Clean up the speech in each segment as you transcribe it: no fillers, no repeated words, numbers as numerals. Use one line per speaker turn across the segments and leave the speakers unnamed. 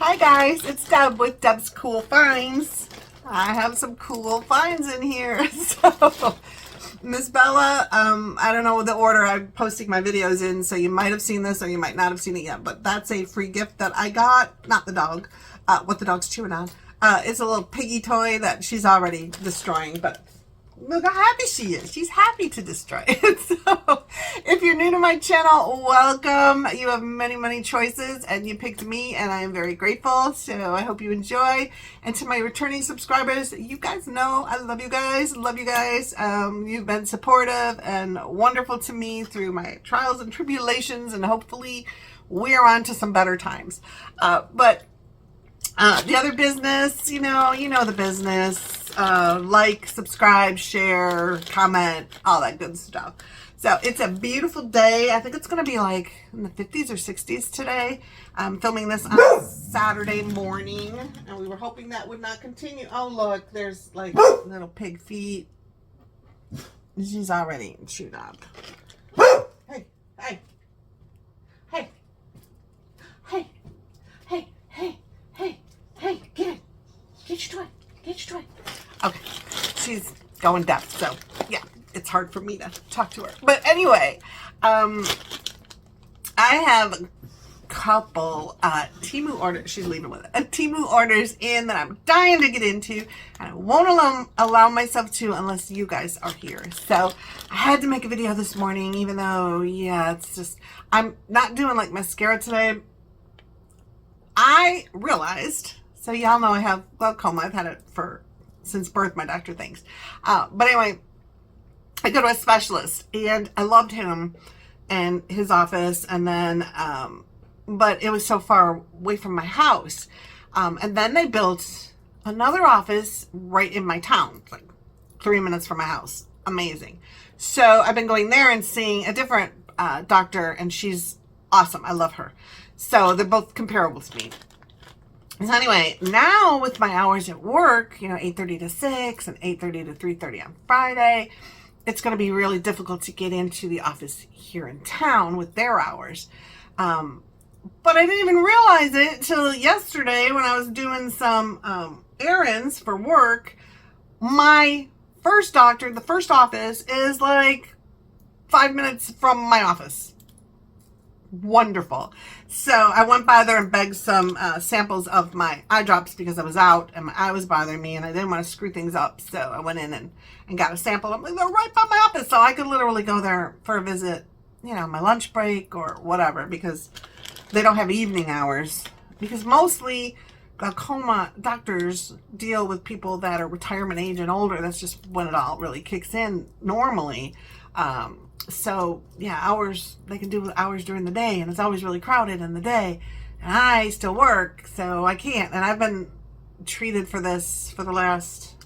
Hi guys, it's Deb with Deb's Cool Finds. I have some cool finds in here. So, Miss Bella, I don't know the order I'm posting my videos in, so you might have seen this or you might not have seen it yet, but that's a free gift that I got. Not the dog, what the dog's chewing on. It's a little piggy toy that she's already destroying, but look how happy she is. She's happy to destroy it. So if you're new to my channel, welcome. You have many, many choices and you picked me and I am very grateful. So I hope you enjoy. And to my returning subscribers, you guys know I love you guys. Love you guys. You've been supportive and wonderful to me through my trials and tribulations, and hopefully we're on to some better times. The other business, you know the business. Like, subscribe, share, comment, all that good stuff. So it's a beautiful day. I think it's going to be like in the 50s or 60s today. I'm filming this on Saturday morning, and we were hoping that would not continue. Oh, look, there's like little pig feet. She's already chewed up. Hey, hey, hey, hey, hey, hey, hey, hey, get it. Get your toy. Get your toy. Okay, she's going deaf, so yeah, it's hard for me to talk to her. But anyway, I have a couple Temu orders. She's leaving with it. Temu orders in that I'm dying to get into, and I won't allow myself to unless you guys are here. So I had to make a video this morning, even though, yeah, it's just, I'm not doing like mascara today. I realized, so y'all know I have glaucoma. I've had it since birth, my doctor thinks. But anyway, I go to a specialist, and I loved him and his office, and then, but it was so far away from my house. And then they built another office right in my town, like 3 minutes from my house. Amazing. So I've been going there and seeing a different doctor, and she's awesome. I love her. So they're both comparable to me. So anyway, now with my hours at work, 8:30 to 6 and 8:30 to 3:30 on Friday, it's going to be really difficult to get into the office here in town with their hours. But I didn't even realize it till yesterday when I was doing some errands for work. My first doctor, the first office, is like 5 minutes from my office. Wonderful. So I went by there and begged some samples of my eye drops because I was out and my eye was bothering me and I didn't want to screw things up. So I went in and got a sample. I'm like, they're right by my office, so I could literally go there for a visit, my lunch break or whatever, because they don't have evening hours. Because mostly glaucoma doctors deal with people that are retirement age and older. That's just when it all really kicks in normally. So yeah, hours, they can do hours during the day, and it's always really crowded in the day, and I still work, so I can't. And I've been treated for this for the last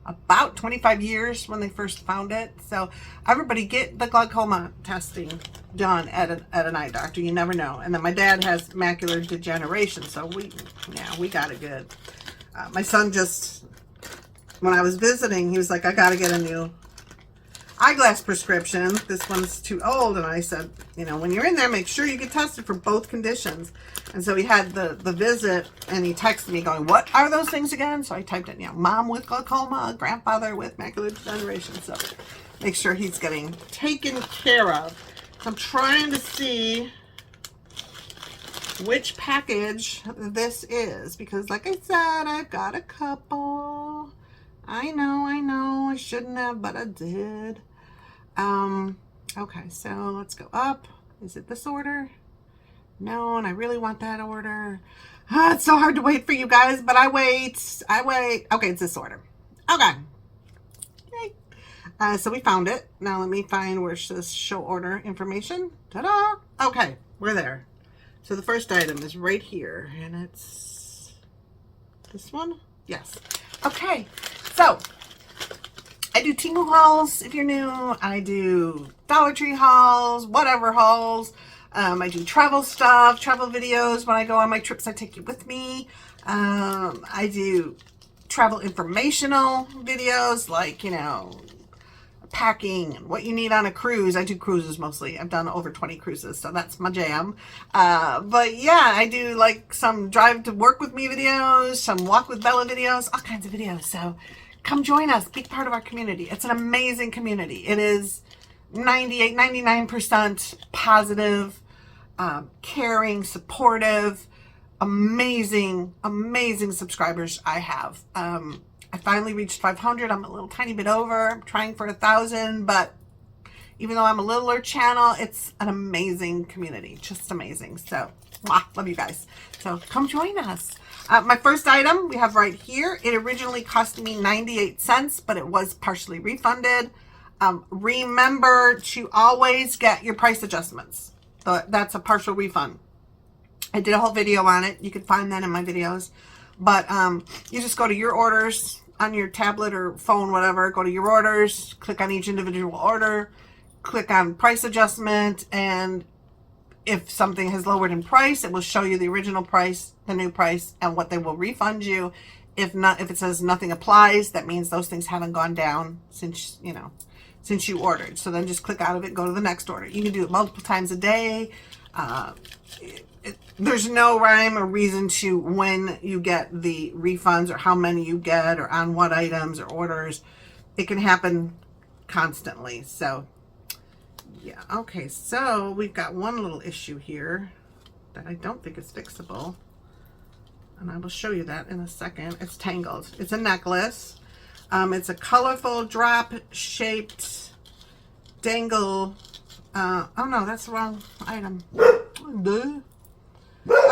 about 25 years when they first found it. So everybody get the glaucoma testing done at an eye doctor. You never know. And then my dad has macular degeneration, so we got it good. My son just, when I was visiting, he was like, I got to get a new eyeglass prescription. This one's too old. And I said, when you're in there, make sure you get tested for both conditions. And so he had the visit, and he texted me going, what are those things again? So I typed in, mom with glaucoma, grandfather with macular degeneration. So make sure he's getting taken care of. So I'm trying to see which package this is, because like I said, I've got a couple. I know, I shouldn't have, but I did. Okay, so let's go up. Is it this order? No, and I really want that order. It's so hard to wait for you guys, but I wait. Okay, it's this order. Okay. Yay. So we found it. Now let me find where it says show order information. Ta-da! Okay, we're there. So the first item is right here, and it's this one? Yes. Okay, so I do Temu hauls if you're new. I do Dollar Tree hauls, whatever hauls. I do travel stuff, travel videos. When I go on my trips, I take you with me. I do travel informational videos like, packing and what you need on a cruise. I do cruises mostly. I've done over 20 cruises, so that's my jam. But yeah, I do like some drive to work with me videos, some walk with Bella videos, all kinds of videos. So come join us, be part of our community. It's an amazing community. It is 98, 99% positive, caring, supportive, amazing subscribers I have. I finally reached 500. I'm a little tiny bit over. I'm trying for 1,000, but even though I'm a littler channel, it's an amazing community. Just amazing. So, love you guys. So, come join us. My first item we have right here. It originally cost me 98 cents, but it was partially refunded. Remember to always get your price adjustments. That's a partial refund. I did a whole video on it. You can find that in my videos. But you just go to your orders on your tablet or phone, whatever. Go to your orders, click on each individual order, click on price adjustment, and if something has lowered in price, it will show you the original price, the new price, and what they will refund you. If not, if it says nothing applies, that means those things haven't gone down since you ordered. So then just click out of it, go to the next order. You can do it multiple times a day. There's no rhyme or reason to when you get the refunds or how many you get or on what items or orders. It can happen constantly. So yeah, okay, so we've got one little issue here that I don't think is fixable, and I will show you that in a second. It's tangled. It's a necklace. It's a colorful drop shaped dangle. Oh no, that's the wrong item.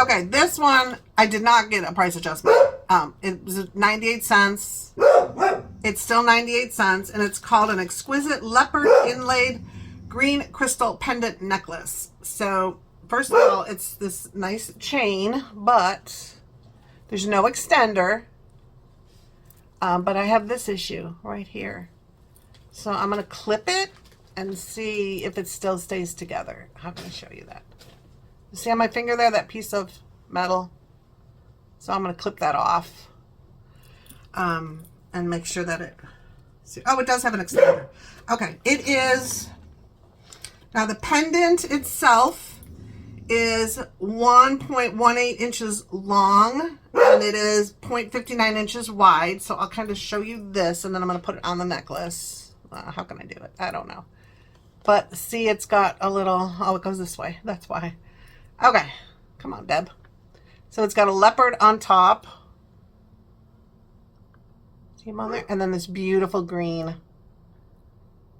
Okay, this one I did not get a price adjustment. It was 98 cents. It's still 98 cents, and it's called an exquisite leopard inlaid green crystal pendant necklace. So first of all, it's this nice chain, but there's no extender. But I have this issue right here. So I'm going to clip it and see if it still stays together. How can I show you that? You see on my finger there, that piece of metal? So I'm going to clip that off. And make sure that it... See, oh, it does have an extender. Okay, it is... Now the pendant itself is 1.18 inches long, and it is 0.59 inches wide. So I'll kind of show you this, and then I'm going to put it on the necklace. How can I do it? I don't know. But see, it's got a little... Oh, it goes this way. That's why. Okay. Come on, Deb. So it's got a leopard on top. See him on there? And then this beautiful green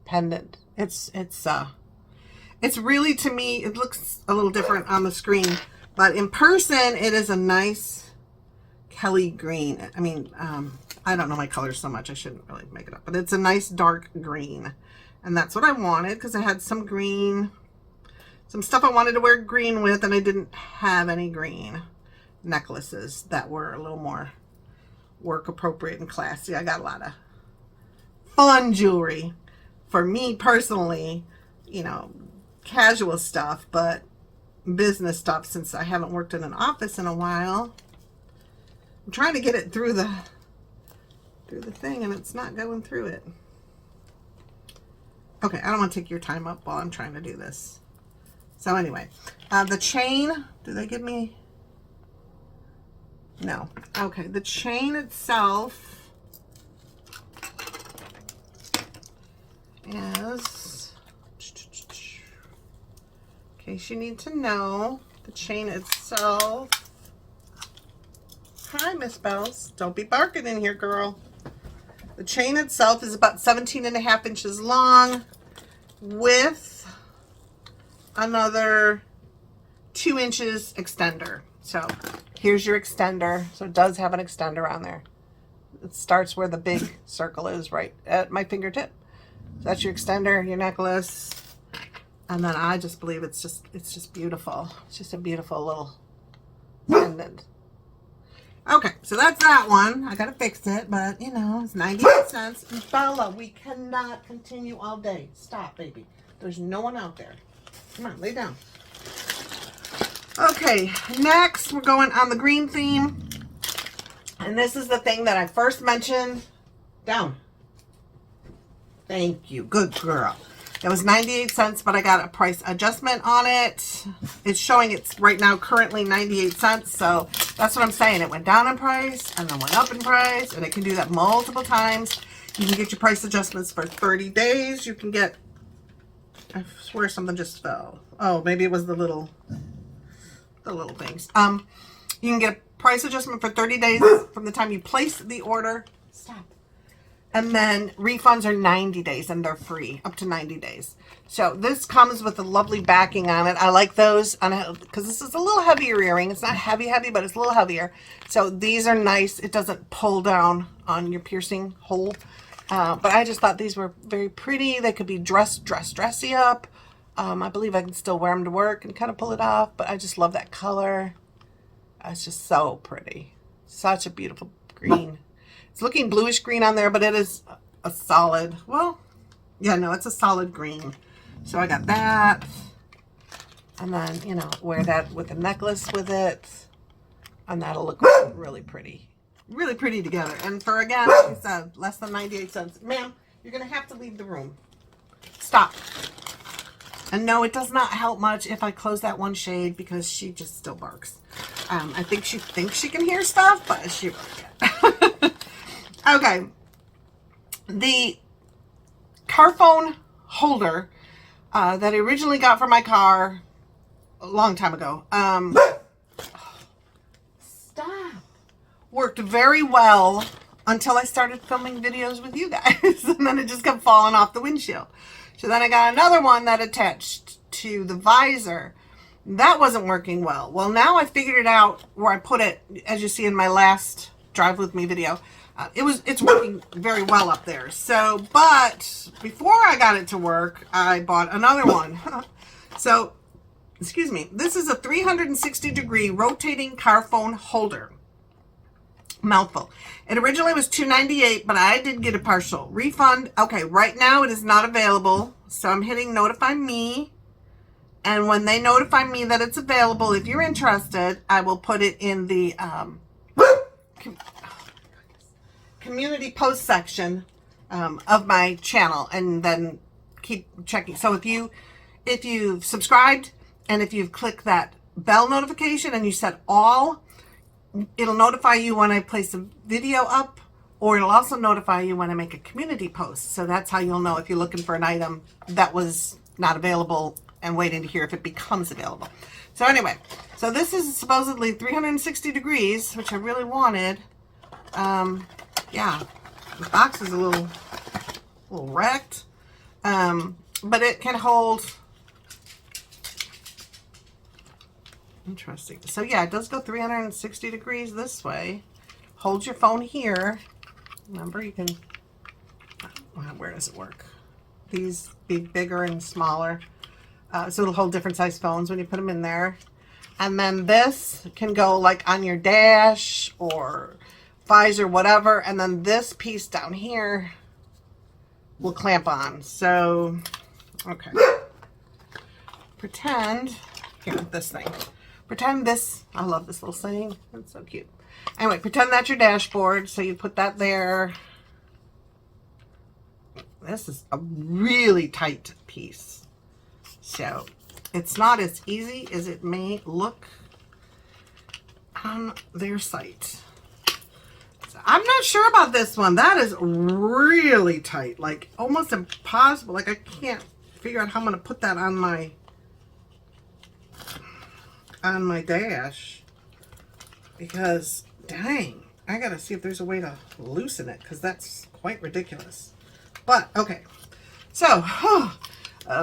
pendant. It's really, to me, it looks a little different on the screen, but in person, it is a nice Kelly green. I mean, I don't know my colors so much. I shouldn't really make it up, but it's a nice dark green, and that's what I wanted because I had some green, some stuff I wanted to wear green with, and I didn't have any green necklaces that were a little more work appropriate and classy. I got a lot of fun jewelry for me personally, you know, casual stuff, but business stuff, since I haven't worked in an office in a while. I'm trying to get it through the thing, and it's not going through it. Okay, I don't want to take your time up while I'm trying to do this. So anyway, the chain, do they give me? No. Okay, the chain itself is, in case you need to know, the chain itself. Hi, Miss Bells. Don't be barking in here, girl. The chain itself is about 17.5 inches long with another 2 inches extender. So here's your extender. So it does have an extender on there. It starts where the big circle is, right at my fingertip. So that's your extender, your necklace. And then I just believe it's just beautiful. It's just a beautiful little pendant. Okay, so that's that one. I gotta fix it, but you know, it's 98 cents. Bella, we cannot continue all day. Stop, baby. There's no one out there. Come on, lay down. Okay, next we're going on the green theme. And this is the thing that I first mentioned. Down. Thank you. Good girl. It was 98 cents, but I got a price adjustment on it. It's showing it's right now currently 98 cents. So that's what I'm saying. It went down in price and then went up in price, and it can do that multiple times. You can get your price adjustments for 30 days. You can get, I swear something just fell. Oh, maybe it was the little things. You can get a price adjustment for 30 days from the time you place the order. Stop. And then refunds are 90 days and they're free up to 90 days. So this comes with a lovely backing on it. I like those because this is a little heavier earring. It's not heavy, but it's a little heavier. So these are nice. It doesn't pull down on your piercing hole. But I just thought these were very pretty. They could be dressy up. I believe I can still wear them to work and kind of pull it off. But I just love that color. It's just so pretty. Such a beautiful green. It's looking bluish green on there, but it is a solid, well, yeah, no, it's a solid green. So I got that. And then, you know, wear that with a necklace with it. And that'll look really pretty. Really pretty together. And for, again, like I said, less than 98 cents. Ma'am, you're going to have to leave the room. Stop. And no, it does not help much if I close that one shade because she just still barks. I think she thinks she can hear stuff, but she really can't. Okay. The car phone holder that I originally got for my car a long time ago. Stop. Worked very well until I started filming videos with you guys. And then it just kept falling off the windshield. So then I got another one that attached to the visor. That wasn't working well. Well, now I figured it out where I put it, as you see in my last Drive With Me video. It's working very well up there. So, but before I got it to work, I bought another one. So, excuse me. This is a 360-degree rotating car phone holder. Mouthful. It originally was $2.98, but I did get a partial refund. Okay, right now it is not available. So I'm hitting notify me. And when they notify me that it's available, if you're interested, I will put it in the community post section of my channel, and then keep checking. So if you've subscribed and if you've clicked that bell notification and you set all, it'll notify you when I place a video up, or it'll also notify you when I make a community post. So that's how you'll know if you're looking for an item that was not available and waiting to hear if it becomes available. So anyway, so this is supposedly 360 degrees, which I really wanted. Yeah, the box is a little wrecked, but it can hold. Interesting. So yeah, it does go 360 degrees this way. Hold your phone here. Remember, you can, where does it work? These be bigger and smaller. So it'll hold different size phones when you put them in there. And then this can go like on your dash or visor, whatever. And then this piece down here will clamp on. So, okay. Pretend, here, this thing. Pretend this, I love this little saying. It's so cute. Anyway, pretend that's your dashboard. So you put that there. This is a really tight piece. So it's not as easy as it may look on their site. So I'm not sure about this one. That is really tight, like almost impossible. Like I can't figure out how I'm going to put that on my dash, because dang, I got to see if there's a way to loosen it, because that's quite ridiculous. But okay, so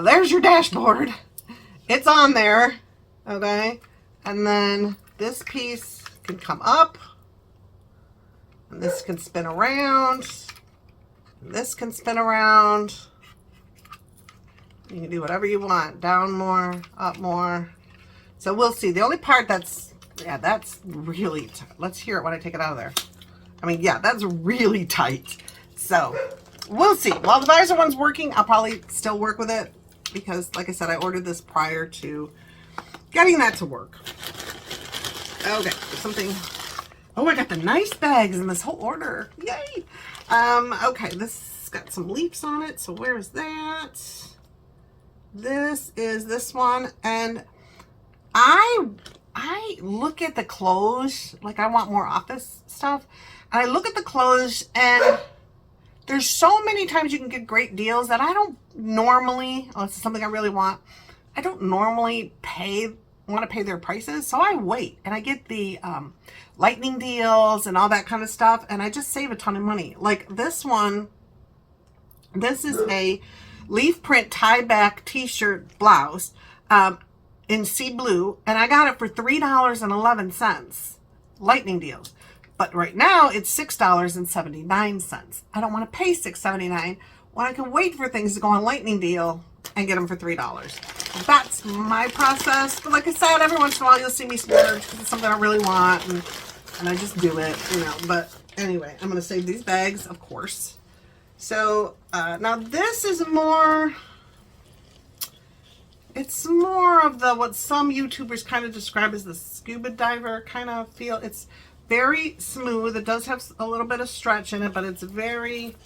there's your dashboard. It's on there, okay? And then this piece can come up, and this can spin around, and this can spin around. You can do whatever you want, down more, up more. So we'll see. The only part that's, yeah, that's really tight. Let's hear it when I take it out of there. I mean, yeah, that's really tight. So we'll see. While the visor one's working, I'll probably still work with it, because like I said, I ordered this prior to getting that to work. Okay, something. Oh, I got the nice bags in this whole order. Yay. Okay, this It's got some leaps on it. So where is that? This is this one. And I look at the clothes, like I want more office stuff. And I look at the clothes, and there's so many times you can get great deals that I don't normally, unless it's something I really want, I don't normally want to pay their prices. So I wait, and I get the lightning deals and all that kind of stuff. And I just save a ton of money. Like this one, this is a leaf print tie back t-shirt blouse in sea blue. And I got it for $3.11, lightning deals. But right now it's $6.79. I don't want to pay $6.79 when I can wait for things to go on lightning deal and get them for $3. That's my process. But like I said, every once in a while you'll see me splurge because it's something I really want, and I just do it, you know. But anyway, I'm going to save these bags, of course. So now this is more, it's more of the, what some YouTubers kind of describe as the scuba diver kind of feel. It's very smooth. It does have a little bit of stretch in it, but it's very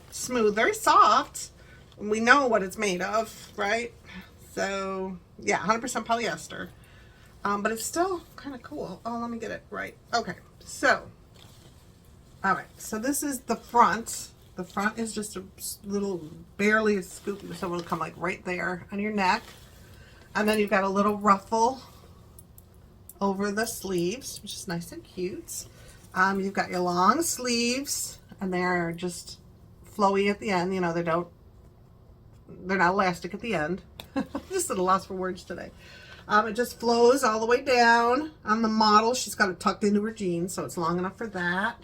smooth, very soft. We know what it's made of, right? So yeah, 100% polyester. But it's still kind of cool. Oh, let me get it right. Okay, so all right, so this is the front. The front is just a little, barely a scoop, so it'll come like right there on your neck. And then you've got a little ruffle over the sleeves, which is nice and cute. You've got your long sleeves, and they're just flowy at the end. You know, they're not elastic at the end. I'm just at a loss for words today. It just flows all the way down. On the model, she's got it tucked into her jeans, so it's long enough for that.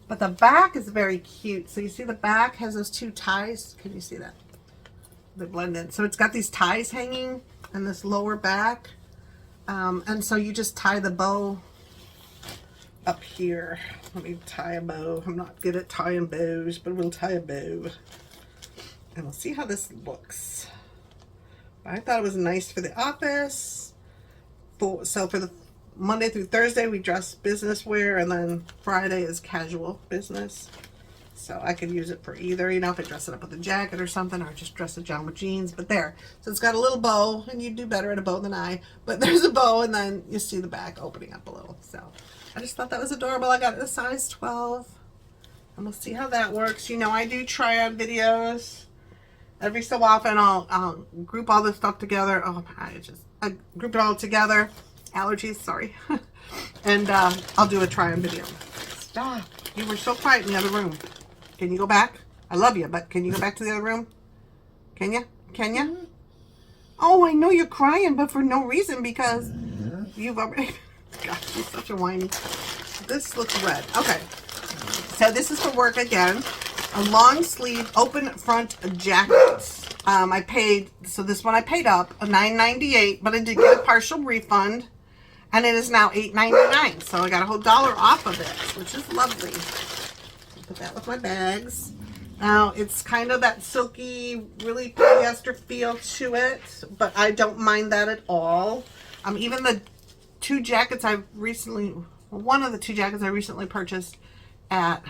But the back is very cute. So you see the back has those two ties. Can you see that? They blend in. So it's got these ties hanging and this lower back. And so you just tie the bow up here. Let me tie a bow. I'm not good at tying bows, but we'll tie a bow. And we'll see how this looks. I thought it was nice for the office. So for the Monday through Thursday, we dress business wear, and then Friday is casual business. So I could use it for either, you know, if I dress it up with a jacket or something, or just dress it down with jeans. But there, so it's got a little bow, and you do better at a bow than I. But there's a bow, and then you see the back opening up a little. So I just thought that was adorable. I got it a size 12, and we'll see how that works. You know, I do try on videos. Every so often, I'll group all this stuff together. Oh, I group it all together. Allergies, sorry. And I'll do a try-on video. Stop. You were so quiet in the other room. Can you go back? I love you, but can you go back to the other room? Can you? Can you? Mm-hmm. Oh, I know you're crying, but for no reason, because you've already... Gosh, you're such a whiny. This looks red. Okay. So this is for work again. A long sleeve, open front jacket. I paid, so this one I paid up, a $9.98, but I did get a partial refund. And it is now $8.99, so I got a whole $1 off of it, which is lovely. Put that with my bags. Now, it's kind of that silky, really polyester feel to it, but I don't mind that at all. Even the two jackets I've recently, one of the two jackets I recently purchased at,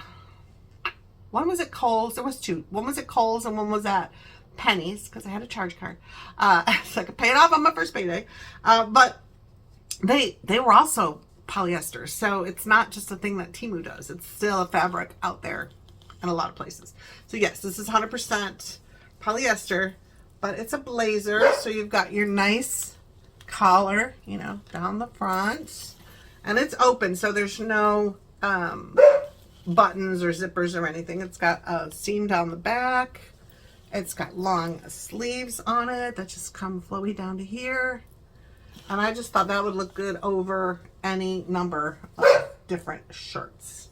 one was at Kohl's, there was two. One was at Kohl's and one was at Penny's, because I had a charge card. So I could pay it off on my first payday. But they were also polyester, so it's not just a thing that Temu does. It's still a fabric out there in a lot of places. So yes, this is 100% polyester, but it's a blazer, so you've got your nice collar, you know, down the front, and it's open, so there's no buttons or zippers or anything. It's got a seam down the back. It's got long sleeves on it that just come flowy down to here. And I just thought that would look good over any number of different shirts.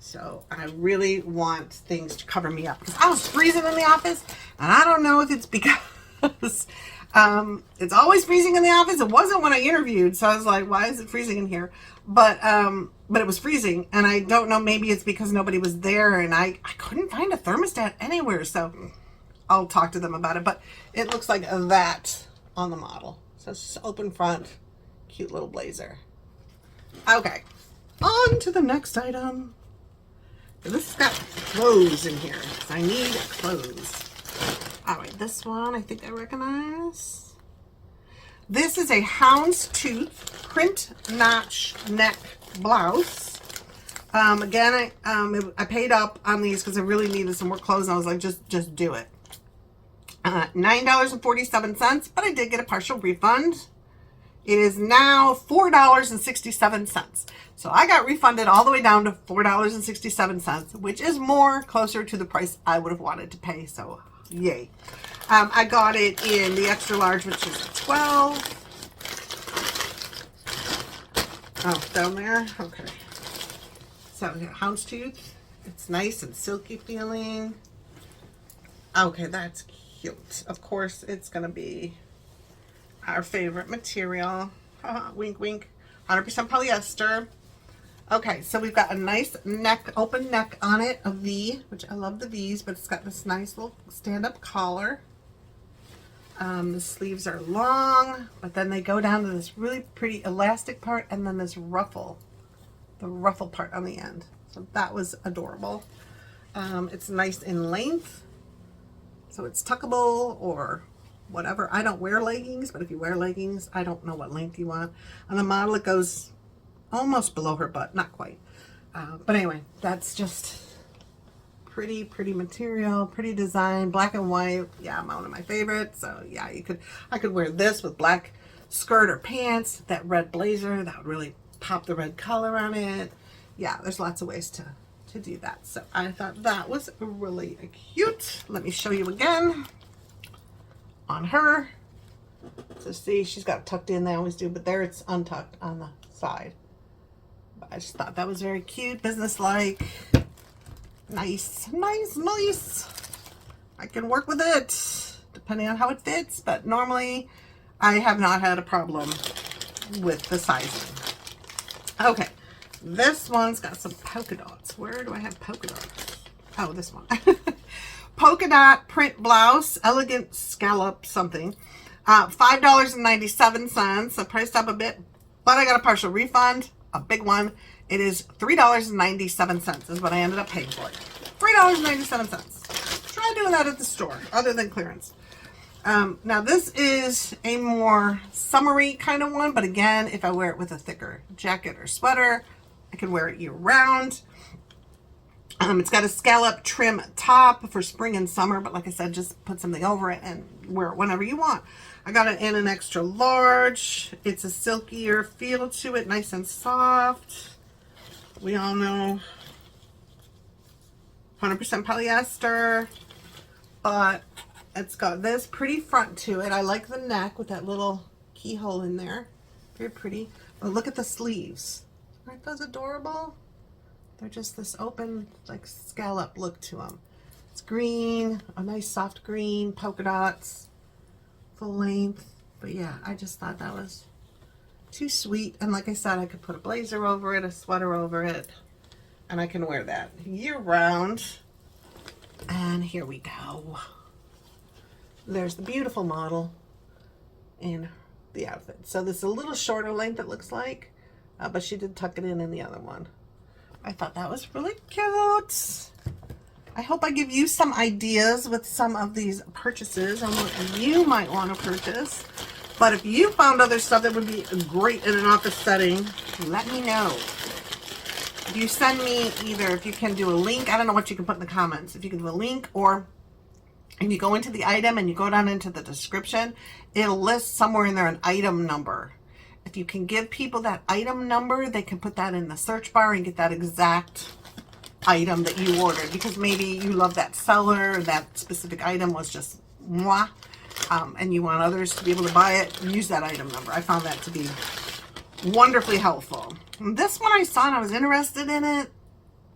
So I really want things to cover me up, because I was freezing in the office, and I don't know if it's because it's always freezing in the office. It wasn't when I interviewed, so I was like, why is it freezing in here? But it was freezing, and I don't know, maybe it's because nobody was there, and I couldn't find a thermostat anywhere, so I'll talk to them about it. But it looks like that on the model. So it's just open front, cute little blazer. Okay, on to the next item. This has got clothes in here, because I need clothes. All right, this one I think I recognize. This is a houndstooth print notch neck blouse. Again, I paid up on these because I really needed some more clothes, and I was like, just do it. $9.47, but I did get a partial refund. It is now $4.67. So I got refunded all the way down to $4.67, which is more closer to the price I would have wanted to pay. So yay. I got it in the extra large, which is 12. Oh, down there? Okay. So houndstooth. It's nice and silky feeling. Okay, that's cute. Of course, it's going to be our favorite material. Wink, wink. 100% polyester. Okay, so we've got a nice neck, open neck on it, a V, which I love the V's, but it's got this nice little stand-up collar. The sleeves are long, but then they go down to this really pretty elastic part, and then this ruffle, the ruffle part on the end. So that was adorable. It's nice in length, so it's tuckable or whatever. I don't wear leggings, but if you wear leggings, I don't know what length you want. On the model, it goes almost below her butt, not quite. But anyway, that's just pretty material, pretty design, black and white. Yeah, one of my favorites. So yeah, I could wear this with black skirt or pants, that red blazer, that would really pop the red color on it. Yeah, there's lots of ways to do that. So I thought that was really cute. Let me show you again on her. So see, she's got it tucked in, they always do, but there it's untucked on the side. But I just thought that was very cute, business-like. Nice. I can work with it, depending on how it fits, but normally I have not had a problem with the sizing. Okay, this one's got some polka dots. Where do I have polka dots? Oh, this one. Polka dot print blouse, elegant scallop something. $5.97. I priced up a bit, but I got a partial refund, a big one. It is $3.97 is what I ended up paying for it. $3.97. Try doing that at the store, other than clearance. Now this is a more summery kind of one, but again, if I wear it with a thicker jacket or sweater, I can wear it year round. It's got a scallop trim top for spring and summer, but like I said, just put something over it and wear it whenever you want. I got it in an extra large. It's a silkier feel to it, nice and soft. We all know 100% polyester, but it's got this pretty front to it. I like the neck with that little keyhole in there. Very pretty. But look at the sleeves. Aren't those adorable? They're just this open, like, scallop look to them. It's green, a nice soft green, polka dots, full length. But yeah, I just thought that was too sweet. And like I said, I could put a blazer over it, a sweater over it, and I can wear that year round. And here we go. There's the beautiful model in the outfit. So this is a little shorter length, it looks like, but she did tuck it in the other one. I thought that was really cute. I hope I give you some ideas with some of these purchases on what you might want to purchase. But if you found other stuff that would be great in an office setting, let me know. If you send me either, if you can do a link, I don't know what you can put in the comments. If you can do a link, or if you go into the item and you go down into the description, it'll list somewhere in there an item number. If you can give people that item number, they can put that in the search bar and get that exact item that you ordered, because maybe you love that seller, that specific item was just mwah, and you want others to be able to buy it, use that item number. I found that to be wonderfully helpful. And this one I saw and I was interested in it.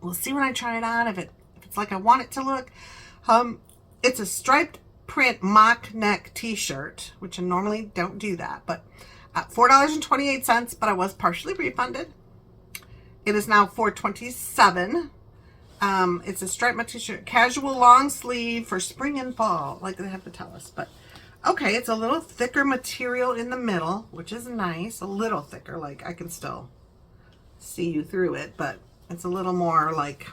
We'll see when I try it on if it's like I want it to look. It's a striped print mock neck t-shirt, which I normally don't do that, but $4.28, but I was partially refunded. It is now $4.27. It's a striped t-shirt, casual long sleeve for spring and fall, like they have to tell us. But okay, it's a little thicker material in the middle, which is nice. A little thicker, like I can still see you through it, but it's a little more like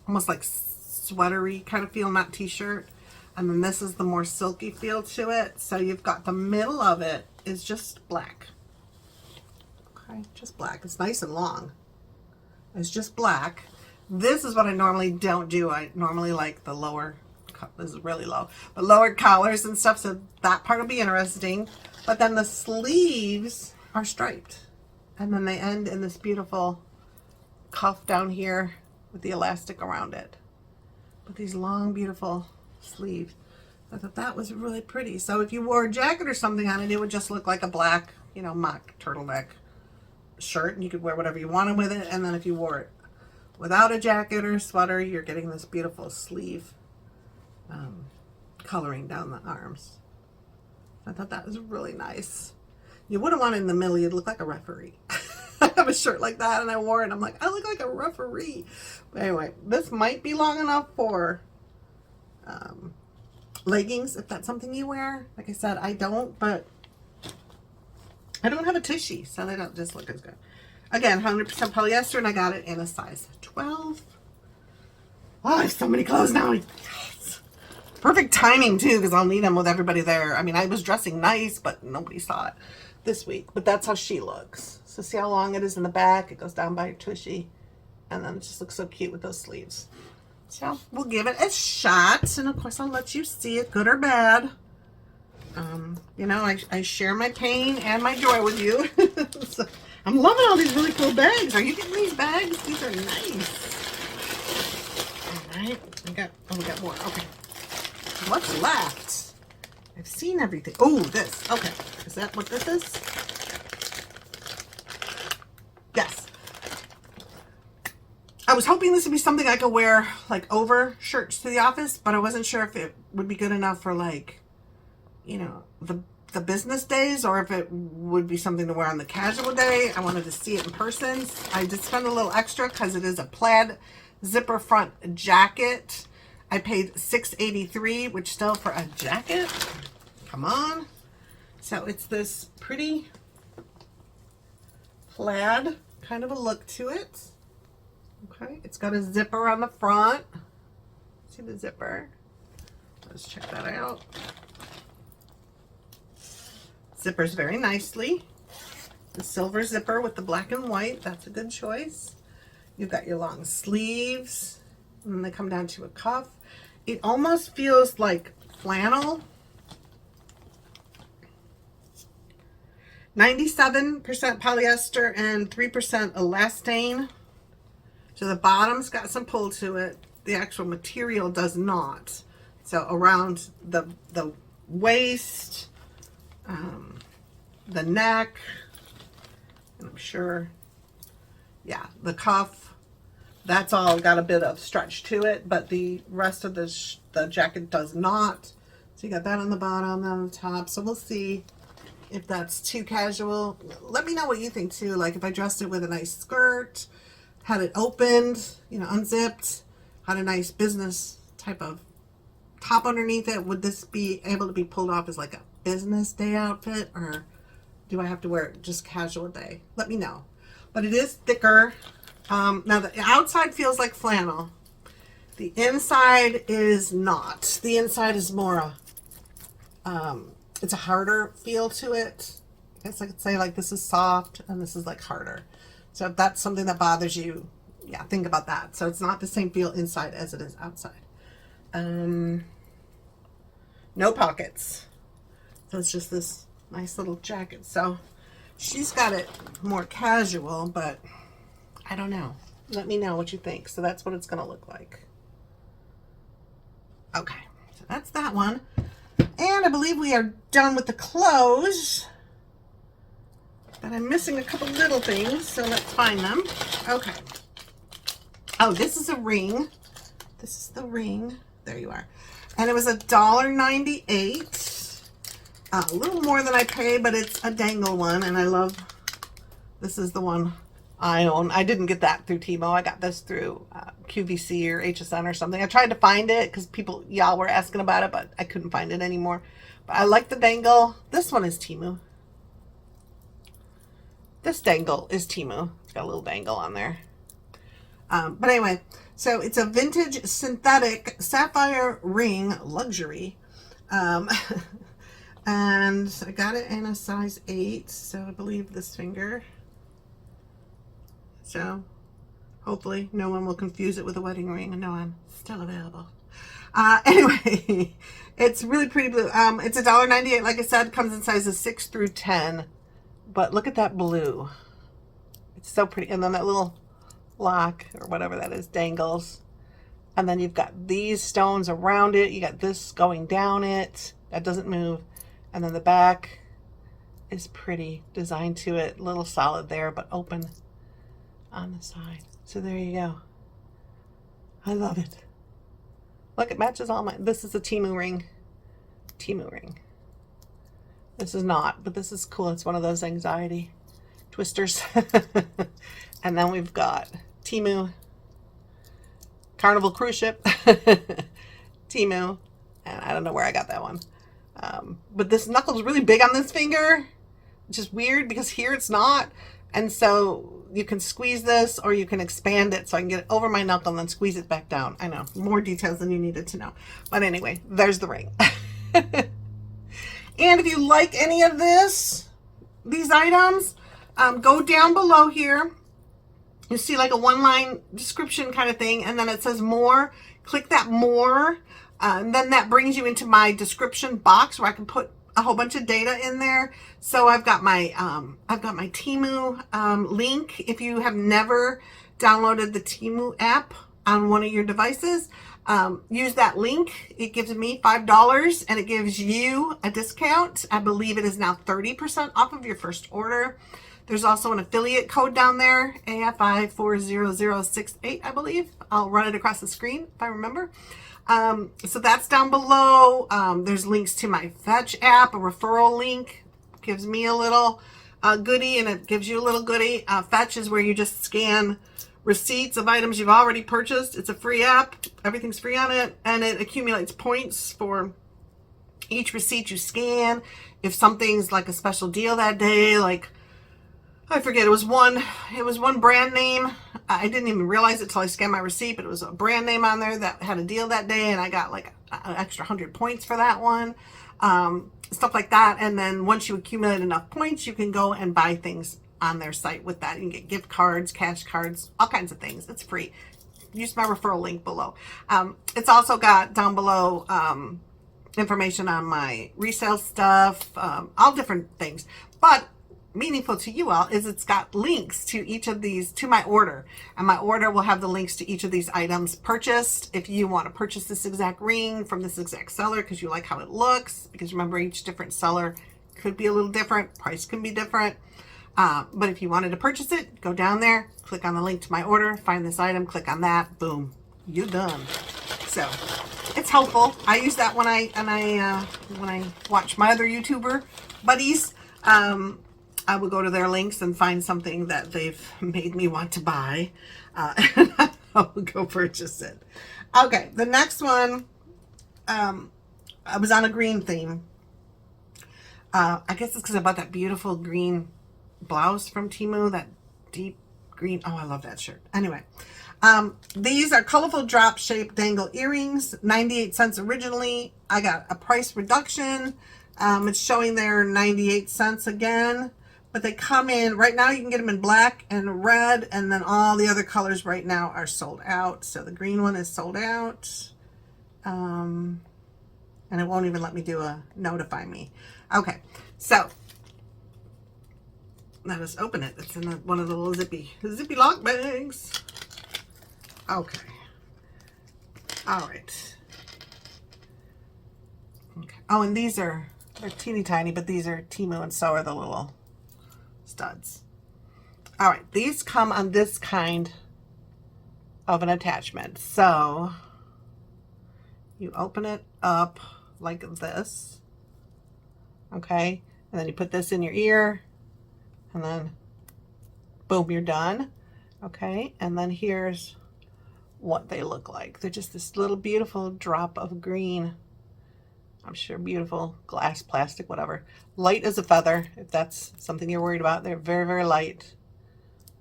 almost like sweatery kind of feel, not t-shirt. And then this is the more silky feel to it. So you've got the middle of it is just black. Okay, just black. It's nice and long. It's just black. This is what I normally don't do. I normally like the lower, this is really low, but lower collars and stuff. So that part will be interesting. But then the sleeves are striped. And then they end in this beautiful cuff down here with the elastic around it. But these long, beautiful sleeves. I thought that was really pretty. So if you wore a jacket or something on it, it would just look like a black, you know, mock turtleneck shirt, and you could wear whatever you wanted with it. And then if you wore it without a jacket or sweater, you're getting this beautiful sleeve coloring down the arms. I thought that was really nice. You wouldn't want it in the middle. You'd look like a referee. I have a shirt like that and I wore it and I'm like, I look like a referee. But anyway, this might be long enough for leggings, if that's something you wear. Like I said, I don't, but I don't have a tushy, so they don't just look as good. Again, 100% polyester, and I got it in a size 12. Oh, I have so many clothes now. Yes. Perfect timing, too, because I'll need them with everybody there. I mean, I was dressing nice, but nobody saw it this week. But that's how she looks. So see how long it is in the back? It goes down by your tushy. And then it just looks so cute with those sleeves. So we'll give it a shot. And, of course, I'll let you see it, good or bad. You know, I share my pain and my joy with you. So, I'm loving all these really cool bags. Are you getting these bags? These are nice. All right. We got more. Okay. What's left? I've seen everything. Oh, this. Okay. Is that what this is? Yes. I was hoping this would be something I could wear like over shirts to the office, but I wasn't sure if it would be good enough for like, you know, the business days, or if it would be something to wear on the casual day. I wanted to see it in person. I just spent a little extra because it is a plaid zipper front jacket. I paid $6.83, which still for a jacket, come on. So it's this pretty plaid kind of a look to it. Okay, it's got a zipper on the front. See the zipper? Let's check that out. Zippers very nicely. The silver zipper with the black and white, that's a good choice. You've got your long sleeves, and they come down to a cuff. It almost feels like flannel. 97% polyester and 3% elastane. So the bottom's got some pull to it. The actual material does not. So around the waist, the neck, and I'm sure, yeah, the cuff, that's all got a bit of stretch to it, but the rest of the jacket does not. So you got that on the bottom, that on the top. So we'll see if that's too casual. Let me know what you think too. Like if I dressed it with a nice skirt, had it opened, you know, unzipped, had a nice business type of top underneath it, would this be able to be pulled off as like a business day outfit, or do I have to wear it just casual day? Let me know. But it is thicker. Now the outside feels like flannel. The inside is not. The inside is more it's a harder feel to it. I guess I could say like this is soft and this is like harder. So if that's something that bothers you, yeah, think about that. So it's not the same feel inside as it is outside. No pockets. So it's just this nice little jacket. So she's got it more casual, but I don't know. Let me know what you think. So that's what it's going to look like. Okay, so that's that one. And I believe we are done with the clothes. But I'm missing a couple little things, so let's find them. Okay. Oh, this is a ring. This is the ring. There you are. And it was $1.98. A little more than I paid, but it's a dangle one, and I love, this is the one I own. I didn't get that through Temu. I got this through QVC or HSN or something. I tried to find it because y'all were asking about it, but I couldn't find it anymore. But I like the dangle. This one is Temu. This dangle is Temu. It's got a little dangle on there. But anyway, so it's a vintage synthetic sapphire ring luxury. Um, and I got it in a size 8, so I believe this finger. So hopefully no one will confuse it with a wedding ring and know I'm still available. Anyway, it's really pretty blue. It's $1.98. Like I said, comes in sizes 6 through 10. But look at that blue. It's so pretty. And then that little lock or whatever that is dangles. And then you've got these stones around it. You got this going down it. That doesn't move. And then the back is pretty designed to it. A little solid there, but open on the side. So there you go. I love it. Look, it matches all my... This is a Temu ring. Temu ring. This is not, but this is cool. It's one of those anxiety twisters. And then we've got Temu Carnival cruise ship. Temu. And I don't know where I got that one. But this knuckle's really big on this finger, which is weird because here it's not. And so you can squeeze this or you can expand it so I can get it over my knuckle and then squeeze it back down. I know, more details than you needed to know. But anyway, there's the ring. And if you like any of these items, go down below here. You see like a one-line description kind of thing, and then it says more. Click that more, and then that brings you into my description box where I can put a whole bunch of data in there. So I've got my Temu link. If you have never downloaded the Temu app on one of your devices, use that link. It gives me $5 and it gives you a discount. I believe it is now 30% off of your first order. There's also an affiliate code down there, AFI40068, I believe. I'll run it across the screen if I remember. So that's down below. There's links to my Fetch app, a referral link. Gives me a little goodie, and it gives you a little goodie. Fetch is where you just scan receipts of items you've already purchased. It's a free app. Everything's free on it, and it accumulates points for each receipt you scan. If something's like a special deal that day, like I forget, it was one brand name. I didn't even realize it till I scanned my receipt, but it was a brand name on there that had a deal that day, and I got like an extra 100 points for that one. Stuff like that. And then once you accumulate enough points, you can go and buy things on their site with that. You can get gift cards, cash cards, all kinds of things. It's free. Use my referral link below. It's also got down below information on my resale stuff, all different things. But meaningful to you all is it's got links to each of these, to my order, and my order will have the links to each of these items purchased. If you want to purchase this exact ring from this exact seller because you like how it looks, because remember, each different seller could be a little different, price can be different, but if you wanted to purchase it, go down there, click on the link to my order, find this item, click on that, boom, you're done. So it's helpful. I use that when I watch my other YouTuber buddies. I will go to their links and find something that they've made me want to buy. And I will go purchase it. Okay, the next one, I was on a green theme. I guess it's because I bought that beautiful green blouse from Temu, that deep green. Oh, I love that shirt. Anyway, these are colorful drop shaped dangle earrings, 98 cents originally. I got a price reduction. It's showing there 98 cents again. But they come in, right now you can get them in black and red, and then all the other colors right now are sold out. So the green one is sold out. And it won't even let me do a notify me. Okay, so let us open it. It's in one of the little zippy lock bags. Okay. All right. Okay. Oh, and they're teeny tiny, but these are Temu, and so are the little studs. All right, these come on this kind of an attachment. So you open it up like this, okay, and then you put this in your ear, and then boom, you're done. Okay, and then here's what they look like. They're just this little beautiful drop of green. I'm sure beautiful glass, plastic, whatever. Light as a feather, if that's something you're worried about. They're very, very light.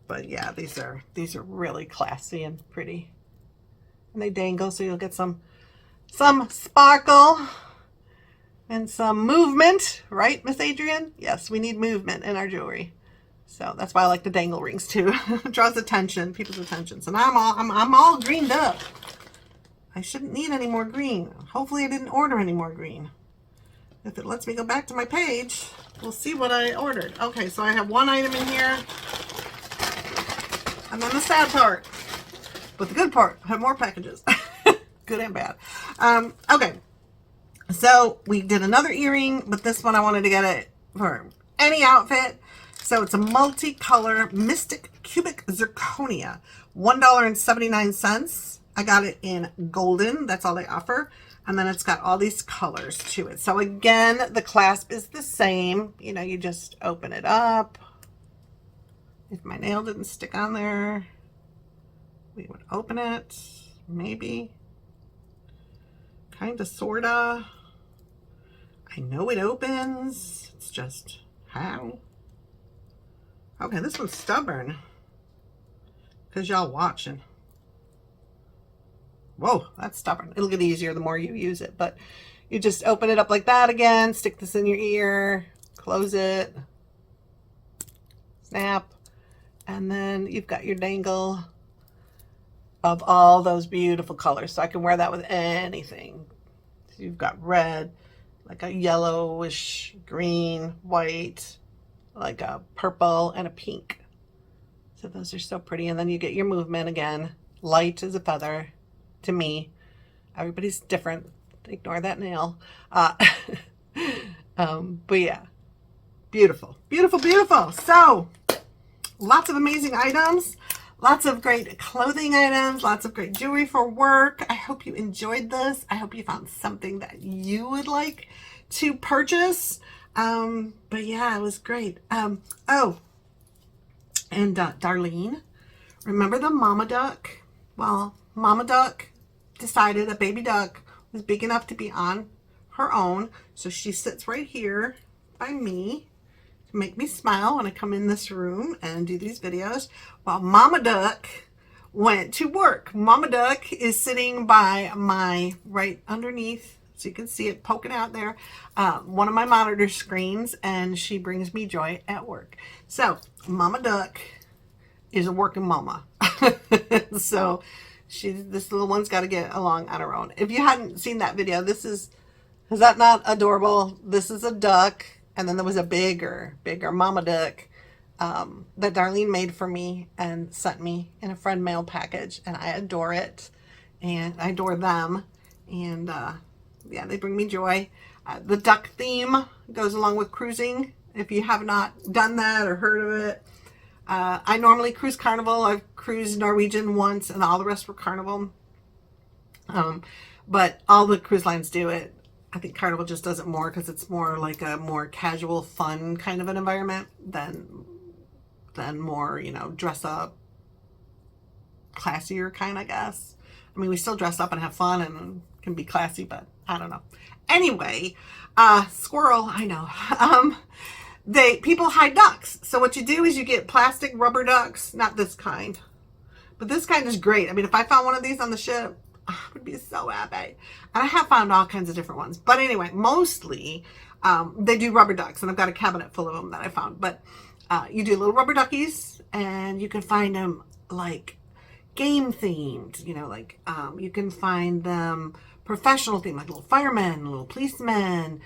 But yeah, these are really classy and pretty. And they dangle, so you'll get some sparkle and some movement, right, Miss Adrian? Yes, we need movement in our jewelry. So that's why I like the dangle rings too. It draws attention, people's attention. So now I'm all greened up. I shouldn't need any more green. Hopefully I didn't order any more green. If it lets me go back to my page, we'll see what I ordered. Okay, so I have one item in here. And then the sad part. But the good part, I have more packages. Good and bad. Okay. So we did another earring, but this one I wanted to get it for any outfit. So it's a multicolor Mystic Cubic Zirconia. $1.79. I got it in golden. That's all they offer. And then it's got all these colors to it. So again, the clasp is the same. You know, you just open it up. If my nail didn't stick on there, we would open it. Maybe. Kinda, sorta. I know it opens. It's just how. Okay, this one's stubborn. Because y'all watching. Whoa, that's stubborn. It'll get easier the more you use it. But you just open it up like that again. Stick this in your ear. Close it. Snap. And then you've got your dangle of all those beautiful colors. So I can wear that with anything. So you've got red, like a yellowish, green, white, like a purple, and a pink. So those are so pretty. And then you get your movement again. Light as a feather to me. Everybody's different. Ignore that nail. But yeah, beautiful, beautiful, beautiful. So lots of amazing items. Lots of great clothing items, lots of great jewelry for work. I hope you enjoyed this. I hope you found something that you would like to purchase. But yeah, it was great. Oh, and Darlene, remember the mama duck? Well, mama duck decided a baby duck was big enough to be on her own. So she sits right here by me. Make me smile when I come in this room and do these videos while Mama Duck went to work. Mama Duck is sitting by my right underneath, so you can see it poking out there, one of my monitor screens, and she brings me joy at work. So Mama Duck is a working mama. So this little one's got to get along on her own. If you hadn't seen that video, is that not adorable? This is a duck. And then there was a bigger mama duck that Darlene made for me and sent me in a friend mail package. And I adore it. And I adore them. And yeah, they bring me joy. The duck theme goes along with cruising. If you have not done that or heard of it. I normally cruise Carnival. I've cruised Norwegian once and all the rest were Carnival. But all the cruise lines do it. I think Carnival just does it more because it's more like a more casual, fun kind of an environment than more, you know, dress up, classier kind, I guess. I mean, we still dress up and have fun and can be classy, but I don't know. Anyway, squirrel, I know. People hide ducks. So what you do is you get plastic rubber ducks, not this kind, but this kind is great. I mean, if I found one of these on the ship, I would be so happy. And I have found all kinds of different ones. But anyway, mostly they do rubber ducks. And I've got a cabinet full of them that I found. But you do little rubber duckies. And you can find them like game themed. You know, like you can find them professional themed. Like little firemen, little policemen.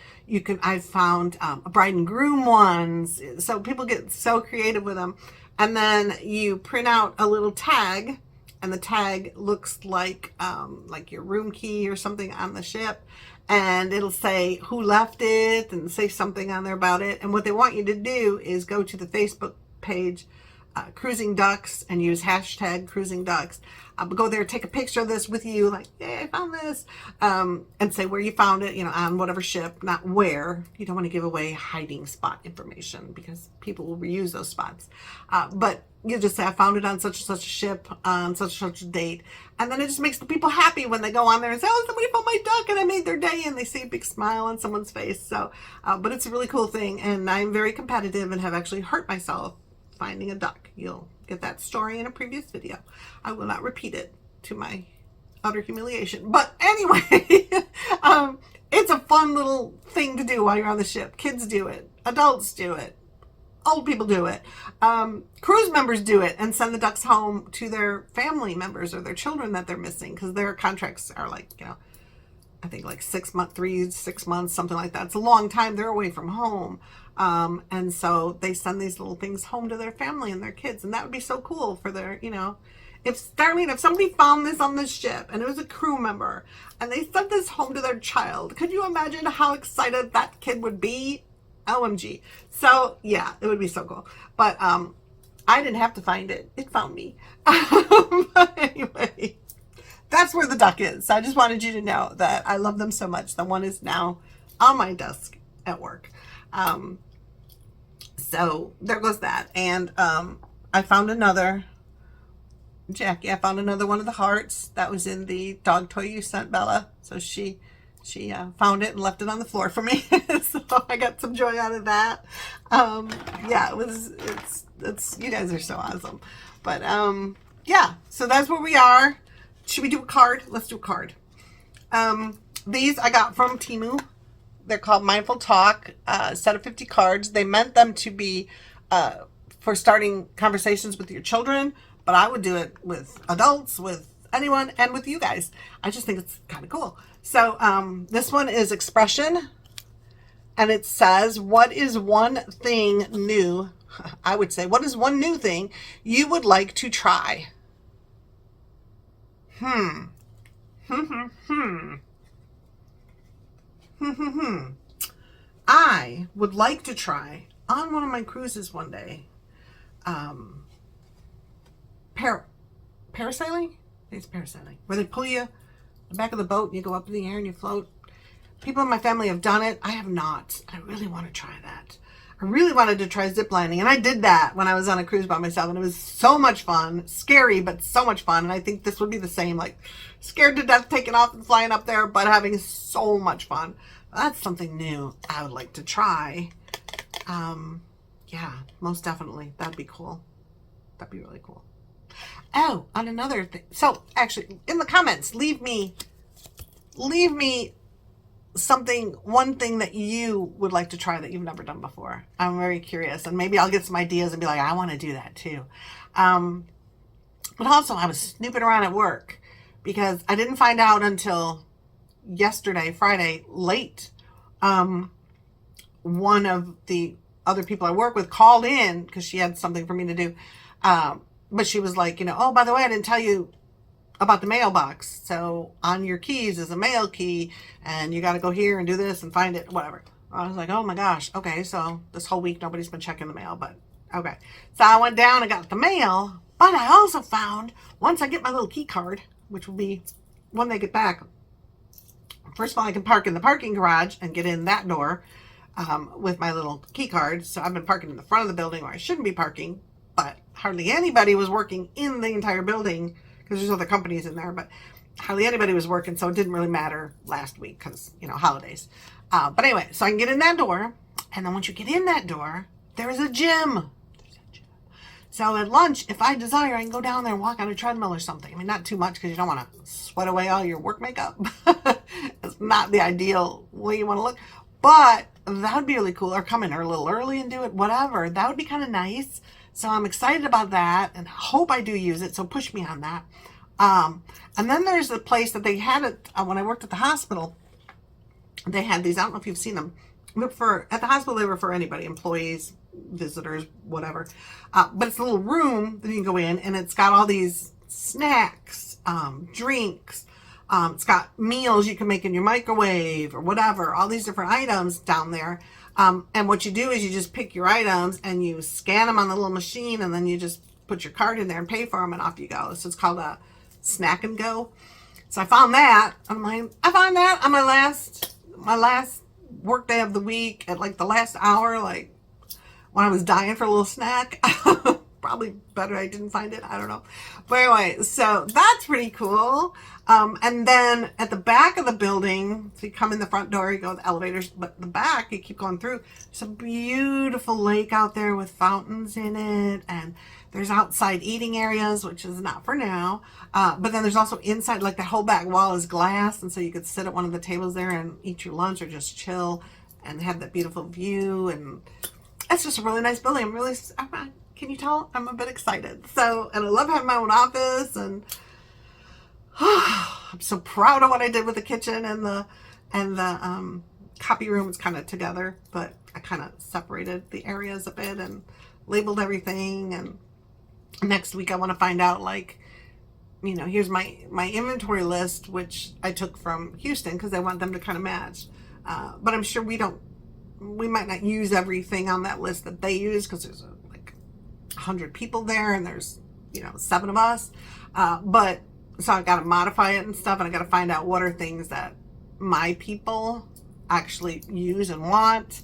I've found bride and groom ones. So people get so creative with them. And then you print out a little tag. And the tag looks like your room key or something on the ship. And it'll say who left it and say something on there about it. And what they want you to do is go to the Facebook page, Cruising Ducks, and use hashtag Cruising Ducks. Go there, take a picture of this with you, like, yeah, I found this. And say where you found it, you know, on whatever ship, not where. You don't want to give away hiding spot information because people will reuse those spots. But you just say, I found it on such and such a ship on such and such a date. And then it just makes the people happy when they go on there and say, oh, somebody found my duck and I made their day. And they see a big smile on someone's face. So, but it's a really cool thing. And I'm very competitive and have actually hurt myself finding a duck. You'll get that story in a previous video. I will not repeat it to my utter humiliation. But anyway, it's a fun little thing to do while you're on the ship. Kids do it. Adults do it. Old people do it. Cruise members do it and send the ducks home to their family members or their children that they're missing, because their contracts are like, I think like 6 months, 6 months, something like that. It's a long time. They're away from home. And so they send these little things home to their family and their kids. And that would be so cool for their, if Darlene, if somebody found this on the ship and it was a crew member and they sent this home to their child, could you imagine how excited that kid would be? OMG. So yeah, it would be so cool. But I didn't have to find it. It found me. But anyway, that's where the duck is. So I just wanted you to know that I love them so much. The one is now on my desk at work. So there goes that. And I found another, Jackie, I found another one of the hearts that was in the dog toy you sent Bella. So she found it and left it on the floor for me. So I got some joy out of that. Yeah, it's you guys are so awesome. But yeah, so that's where we are. Should we do a card? Let's do a card. These I got from Temu. They're called Mindful Talk, set of 50 cards. They meant them to be for starting conversations with your children, but I would do it with adults, with anyone, and with you guys. I just think it's kind of cool. So this one is expression, and it says, what is one thing new, I would say, what is one new thing you would like to try? I would like to try on one of my cruises one day, parasailing? It's parasailing, where they pull you in the back of the boat and you go up in the air and you float. People in my family have done it. I have not. I really want to try that. I really wanted to try zip lining, and I did that when I was on a cruise by myself, and it was so much fun. Scary, but so much fun. And I think this would be the same, like scared to death taking off and flying up there, but having so much fun. That's something new I would like to try. Yeah, most definitely. That'd be cool. That'd be really cool. Oh, on another thing. So actually, in the comments, leave me something, one thing that you would like to try that you've never done before. I'm very curious, and maybe I'll get some ideas and be like, I want to do that too. But also, I was snooping around at work because I didn't find out until yesterday, Friday, late. One of the other people I work with called in because she had something for me to do. But she was like, oh, by the way, I didn't tell you about the mailbox. So on your keys is a mail key, and you got to go here and do this and find it, whatever. I was like, oh my gosh. Okay. So this whole week, nobody's been checking the mail, but okay. So I went down and got the mail, but I also found, once I get my little key card, which will be when they get back, first of all, I can park in the parking garage and get in that door with my little key card. So I've been parking in the front of the building where I shouldn't be parking, but hardly anybody was working in the entire building because there's other companies in there, but hardly anybody was working, so it didn't really matter last week because, holidays. But anyway, so I can get in that door, and then once you get in that door, there is a gym. So at lunch, if I desire, I can go down there and walk on a treadmill or something. I mean, not too much because you don't want to sweat away all your work makeup. It's not the ideal way you want to look, but that would be really cool. Or come in a little early and do it, whatever. That would be kind of nice. So I'm excited about that and hope I do use it. So push me on that. And then there's a place that they had it when I worked at the hospital. They had these, I don't know if you've seen them. At the hospital, they were for anybody, employees, visitors, whatever. But it's a little room that you can go in, and it's got all these snacks, drinks. It's got meals you can make in your microwave or whatever, all these different items down there. And what you do is you just pick your items and you scan them on the little machine, and then you just put your card in there and pay for them, and off you go. So it's called a Snack and Go. So I found that. I found that on my last work day of the week at like the last hour, like when I was dying for a little snack. probably better I didn't find it. I don't know. But anyway, so that's pretty cool. And then at the back of the building, so you come in the front door, you go with the elevators, but the back, you keep going through, there's a beautiful lake out there with fountains in it, and there's outside eating areas, which is not for now. But then there's also inside, like the whole back wall is glass, and so you could sit at one of the tables there and eat your lunch or just chill and have that beautiful view. And it's just a really nice building. Can you tell? I'm a bit excited. So, and I love having my own office, and I'm so proud of what I did with the kitchen and the copy room. It's kind of together, but I kind of separated the areas a bit and labeled everything. And next week I want to find out, like, you know, here's my inventory list, which I took from Houston because I want them to kind of match. But I'm sure we might not use everything on that list that they use, because there's like 100 people there and there's, you know, 7 of us. But so I got to modify it and stuff, and I got to find out what are things that my people actually use and want.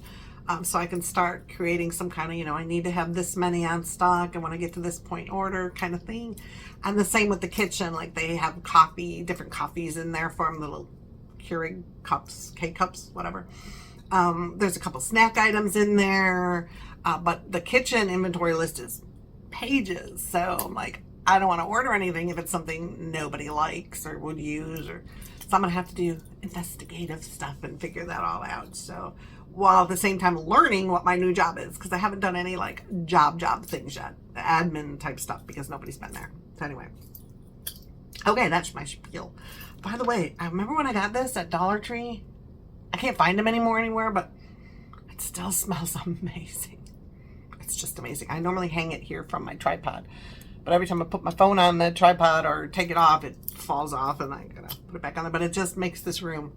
So I can start creating some kind of, you know, I need to have this many on stock, and when I get to this point, order kind of thing. And the same with the kitchen, like they have coffee, different coffees in there for them, little Keurig cups, K-cups, whatever. There's a couple snack items in there, but the kitchen inventory list is pages. So I'm like, I don't want to order anything if it's something nobody likes or would use, or so I'm gonna have to do investigative stuff and figure that all out. So while at the same time learning what my new job is, because I haven't done any like job things yet, admin type stuff, because nobody's been there. So anyway, okay, that's my spiel. By the way, I remember when I got this at Dollar Tree. I can't find them anymore anywhere, but it still smells amazing. It's just amazing. I normally hang it here from my tripod, but every time I put my phone on the tripod or take it off, it falls off, and I gotta put it back on there. But it just makes this room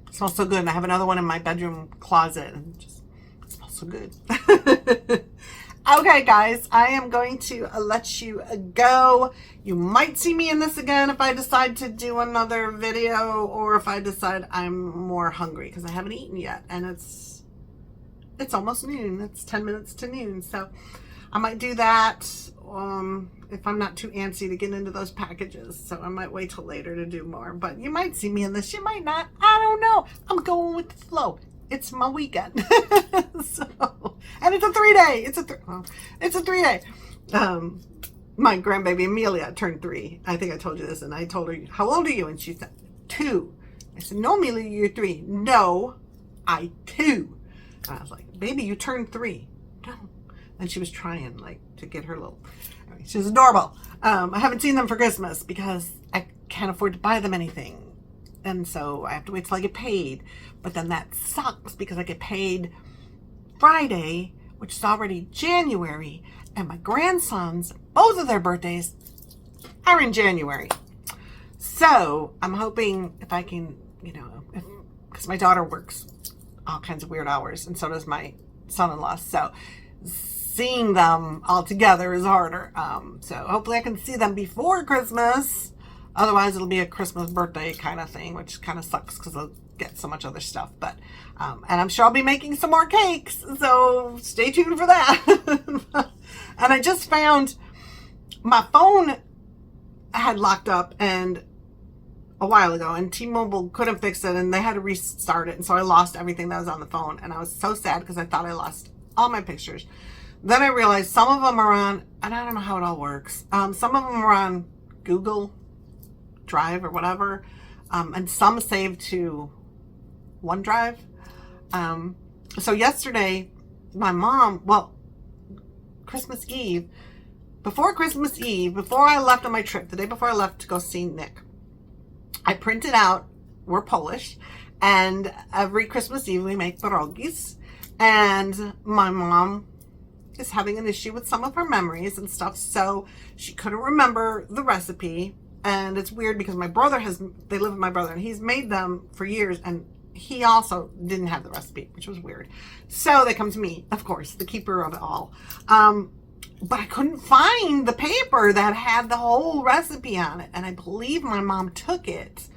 smell so good. And I have another one in my bedroom closet, and it smells so good. Okay, guys, I am going to let you go. You might see me in this again if I decide to do another video, or if I decide I'm more hungry, because I haven't eaten yet, and it's almost noon. It's 10 minutes to noon, so I might do that if I'm not too antsy to get into those packages. So I might wait till later to do more, but you might see me in this. You might not. I don't know. I'm going with the flow. It's my weekend. And it's a 3-day. It's a 3-day. My grandbaby Amelia turned 3. I think I told you this, and I told her, how old are you? And she said, 2. I said, no, Amelia, you're 3. No, I 2. And I was like, baby, you turned 3. No. And she was trying, like, to get her little, she's adorable. I haven't seen them for Christmas because I can't afford to buy them anything. And so I have to wait till I get paid. But then that sucks, because I get paid Friday, which is already January, and my grandsons, both of their birthdays are in January. So I'm hoping if I can, you know, because my daughter works all kinds of weird hours, and so does my son-in-law. So seeing them all together is harder. So hopefully I can see them before Christmas. Otherwise, it'll be a Christmas birthday kind of thing, which kind of sucks because I'll get so much other stuff. But and I'm sure I'll be making some more cakes, so stay tuned for that. And I just found my phone had locked up and a while ago, and T-Mobile couldn't fix it, and they had to restart it, and so I lost everything that was on the phone, and I was so sad because I thought I lost all my pictures. Then I realized some of them are on, and I don't know how it all works. Some of them are on Google Drive or whatever, and some saved to OneDrive. So yesterday, my mom, Christmas Eve, before I left on my trip, the day before I left to go see Nick, I printed out, we're Polish, and every Christmas Eve we make pierogies, and my mom is having an issue with some of her memories and stuff, so she couldn't remember the recipe. And it's weird because they live with my brother, and he's made them for years, and he also didn't have the recipe, which was weird. So they come to me, of course, the keeper of it all. But I couldn't find the paper that had the whole recipe on it. And I believe my mom took it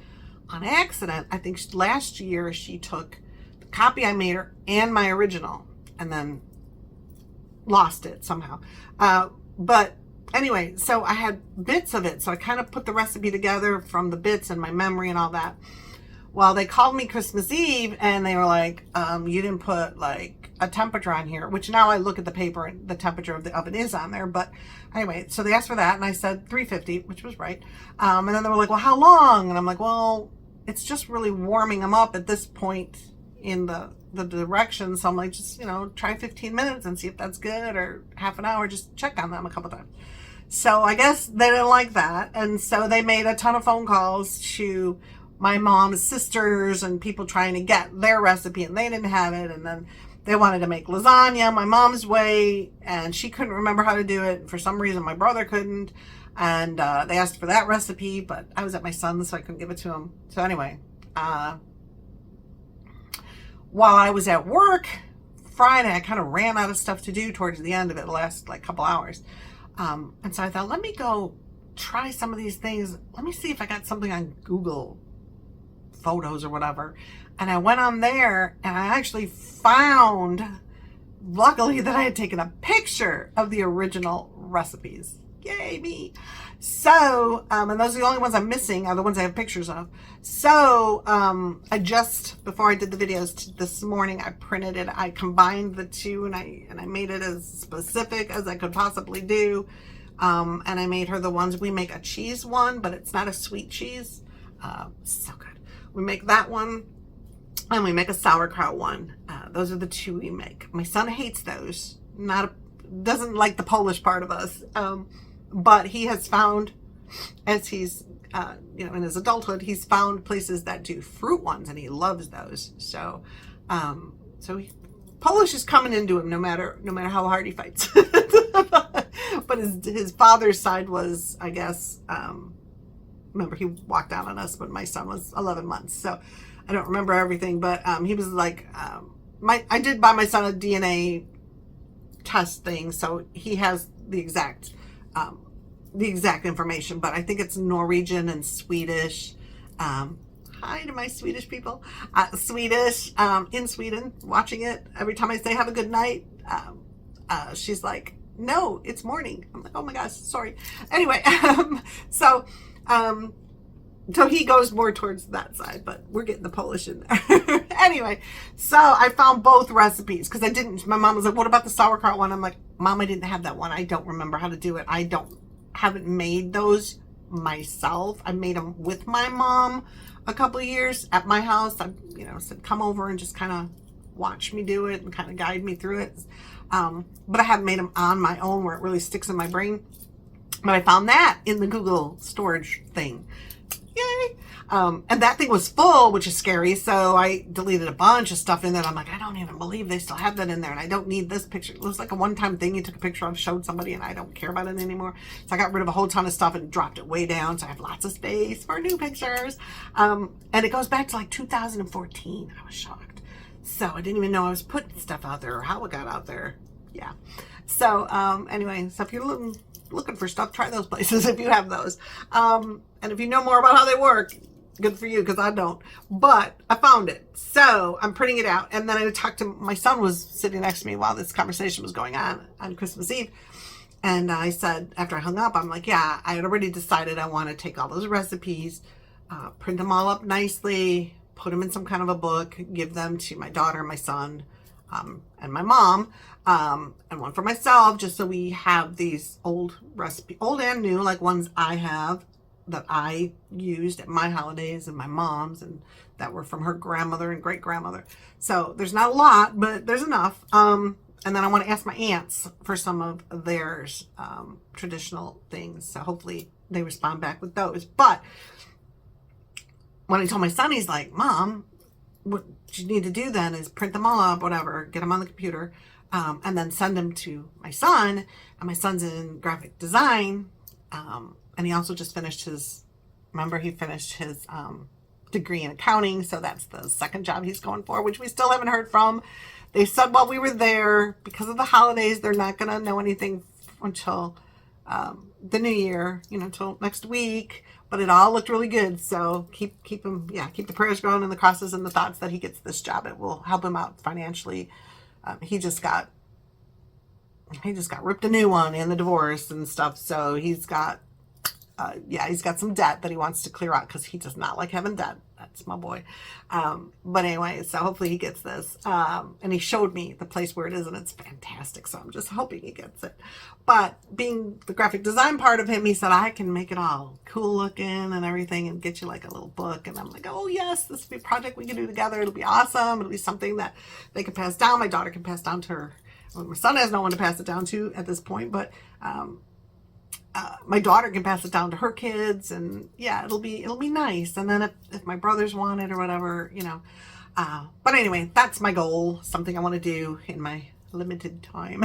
on accident. I think last year she took the copy I made her and my original, and then lost it somehow. But anyway, so I had bits of it. So I kind of put the recipe together from the bits and my memory and all that. Well, they called me Christmas Eve and they were like, you didn't put like a temperature on here, which now I look at the paper and the temperature of the oven is on there. But anyway, so they asked for that and I said 350, which was right. And then they were like, well, how long? And I'm like, well, it's just really warming them up at this point in the direction. So I'm like, just, try 15 minutes and see if that's good, or half an hour, just check on them a couple times. So I guess they didn't like that. And so they made a ton of phone calls to my mom's sisters and people trying to get their recipe, and they didn't have it. And then they wanted to make lasagna my mom's way, and she couldn't remember how to do it. For some reason, my brother couldn't. And they asked for that recipe, but I was at my son's, so I couldn't give it to him. So anyway, while I was at work Friday, I kind of ran out of stuff to do towards the end of it, the last like couple hours. And so I thought, let me go try some of these things. Let me see if I got something on Google Photos or whatever. And I went on there and I actually found, luckily, that I had taken a picture of the original recipes. Yay, me. So, and those are the only ones I'm missing, are the ones I have pictures of. So, I just, before I did the videos this morning, I printed it. I combined the two and I made it as specific as I could possibly do. And I made her the ones, we make a cheese one, but it's not a sweet cheese. So good. We make that one, and we make a sauerkraut one. Those are the two we make. My son hates those. Doesn't like the Polish part of us. But he has found, as he's, in his adulthood, he's found places that do fruit ones, and he loves those. So, Polish is coming into him no matter how hard he fights. But his father's side was, I guess, remember he walked out on us when my son was 11 months. So I don't remember everything, but he was like, I did buy my son a DNA test thing, so he has the exact information, but I think it's Norwegian and Swedish. Hi to my Swedish people. Swedish, in Sweden, watching it. Every time I say have a good night, she's like, no, it's morning. I'm like, oh my gosh, sorry. Anyway, so he goes more towards that side, but we're getting the Polish in there. Anyway, so I found both recipes because my mom was like, what about the sauerkraut one? I'm like, Mom, I didn't have that one. I don't remember how to do it. Haven't made those myself. I made them with my mom a couple of years at my house. I, said, come over and just kind of watch me do it and kind of guide me through it. But I haven't made them on my own where it really sticks in my brain. But I found that in the Google storage thing. Yay! And that thing was full, which is scary. So I deleted a bunch of stuff in there. I'm like, I don't even believe they still have that in there. And I don't need this picture. It was like a one-time thing you took a picture of, showed somebody, and I don't care about it anymore. So I got rid of a whole ton of stuff and dropped it way down. So I have lots of space for new pictures. And it goes back to like 2014. I was shocked. So I didn't even know I was putting stuff out there or how it got out there. Yeah. So anyway, so if you're looking for stuff, try those places if you have those. And if you know more about how they work, good for you, because I don't. But I found it. So I'm printing it out. And then I talked to my son, was sitting next to me while this conversation was going on Christmas Eve. And I said, after I hung up, I'm like, yeah, I had already decided I want to take all those recipes, print them all up nicely, put them in some kind of a book, give them to my daughter, my son, and my mom, and one for myself, just so we have these old recipes, old and new, like ones I have that I used at my holidays and my mom's, and that were from her grandmother and great grandmother. So there's not a lot, but there's enough. And then I want to ask my aunts for some of theirs, traditional things. So hopefully they respond back with those. But when I told my son, he's like, Mom, what you need to do then is print them all up, whatever, get them on the computer, and then send them to my son. And my son's in graphic design. And he also just finished his degree in accounting. So that's the second job he's going for, which we still haven't heard from. They said while we were there, because of the holidays, they're not going to know anything until the new year, until next week. But it all looked really good. So keep the prayers going and the crosses and the thoughts that he gets this job. It will help him out financially. He just got he just got ripped a new one in the divorce and stuff. So he's got, he's got some debt that he wants to clear out because he does not like having debt. That's my boy. But anyway, so hopefully he gets this. And he showed me the place where it is, and it's fantastic. So I'm just hoping he gets it. But being the graphic design part of him, he said, I can make it all cool looking and everything and get you like a little book. And I'm like, oh yes, this will be a project we can do together. It'll be awesome. It'll be something that they can pass down. My daughter can pass down to her. Well, my son has no one to pass it down to at this point, but my daughter can pass it down to her kids, and yeah, it'll be nice. And then if my brothers want it or whatever, you know. But anyway, that's my goal, something I want to do in my limited time.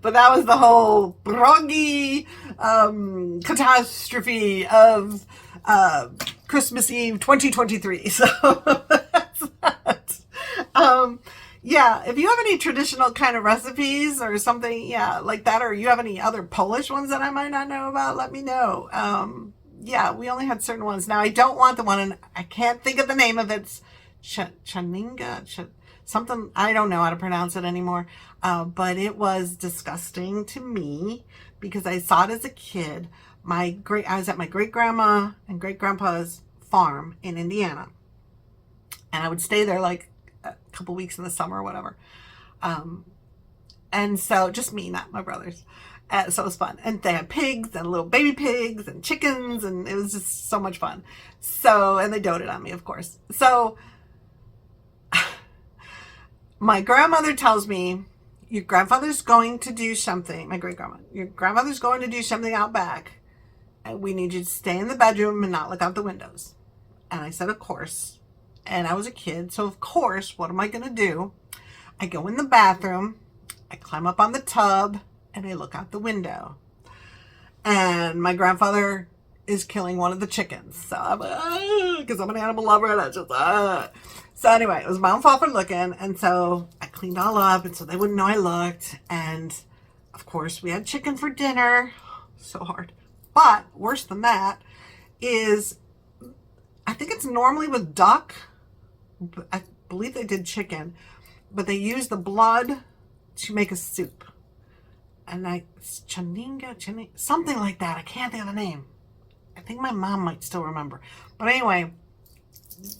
But that was the whole groggy catastrophe of Christmas Eve 2023. So that's that. Yeah, if you have any traditional kind of recipes or something, yeah, like that, or you have any other Polish ones that I might not know about, let me know. Yeah, we only had certain ones. Now, I don't want the one, and I can't think of the name of it. It's Chaninga, something, I don't know how to pronounce it anymore. But it was disgusting to me because I saw it as a kid. I was at my great-grandma and great-grandpa's farm in Indiana. And I would stay there like a couple weeks in the summer or whatever. And so just me, not my brothers. So it was fun. And they had pigs and little baby pigs and chickens, and it was just so much fun. So, and they doted on me, of course. So my grandmother tells me, your grandfather's going to do something, my great-grandma, your grandmother's going to do something out back, and we need you to stay in the bedroom and not look out the windows. And I said, of course. And I was a kid, so of course, what am I going to do? I go in the bathroom, I climb up on the tub, and I look out the window. And my grandfather is killing one of the chickens. So I'm like, because I'm an animal lover, and I just, So anyway, it was my own fault for looking, and so I cleaned all up, and so they wouldn't know I looked. And of course, we had chicken for dinner. So hard. But worse than that is, I think it's normally with duck. I believe they did chicken, but they use the blood to make a soup. And Chaninga, something like that. I can't think of the name. I think my mom might still remember. But anyway,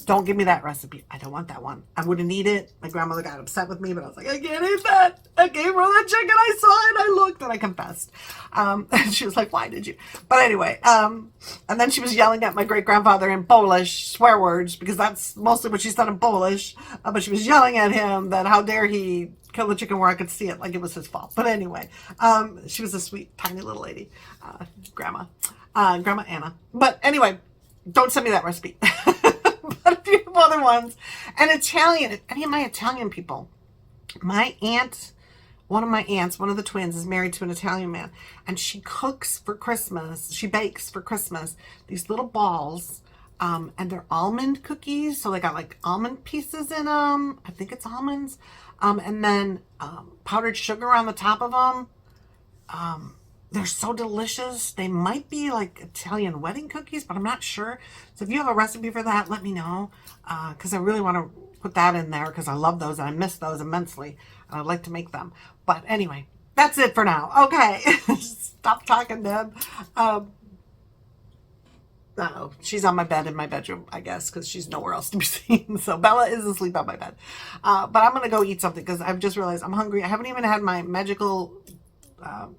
don't give me that recipe. I don't want that one. I wouldn't eat it. My grandmother got upset with me, but I was like, I can't eat that. I gave her the chicken. I saw it. I looked and I confessed. And she was like, why did you? But anyway, and then she was yelling at my great-grandfather in Polish, swear words, because that's mostly what she said in Polish. But she was yelling at him that how dare he kill the chicken where I could see it, like it was his fault. But anyway, she was a sweet, tiny little lady, Grandma Anna. But anyway, don't send me that recipe. But a few other ones. And Italian, any of my Italian people. My aunt, one of the twins is married to an Italian man. And she cooks for Christmas. She bakes for Christmas these little balls. And they're almond cookies. So they got like almond pieces in them. I think it's almonds. And then powdered sugar on the top of them. They're so delicious. They might be like Italian wedding cookies, but I'm not sure. So if you have a recipe for that, let me know. Because I really want to put that in there because I love those and I miss those immensely. And I'd like to make them. But anyway, that's it for now. Okay. Stop talking, Deb. No, she's on my bed in my bedroom, I guess, because she's nowhere else to be seen. So Bella is asleep on my bed. But I'm going to go eat something because I've just realized I'm hungry. I haven't even had my magical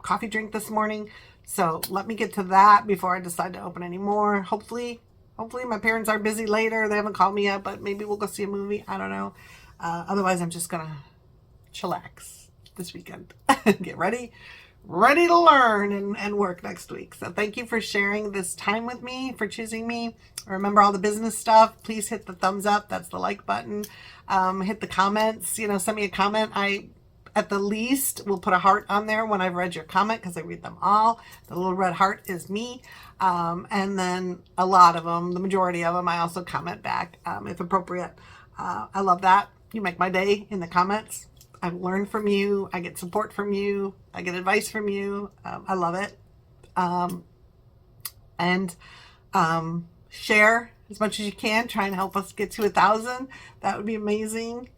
coffee drink this morning. So let me get to that before I decide to open any more. Hopefully my parents are busy later. They haven't called me yet, but maybe we'll go see a movie. I don't know. Otherwise, I'm just going to chillax this weekend. Get ready to learn and work next week. So thank you for sharing this time with me, for choosing me. Remember all the business stuff. Please hit the thumbs up. That's the like button. Hit the comments. Send me a comment. I, at the least, will put a heart on there when I've read your comment because I read them all. The little red heart is me. And then a lot of them, the majority of them, I also comment back if appropriate. I love that. You make my day in the comments. I learn from you. I get support from you. I get advice from you. I love it. And share as much as you can. Try and help us get to 1,000. That would be amazing.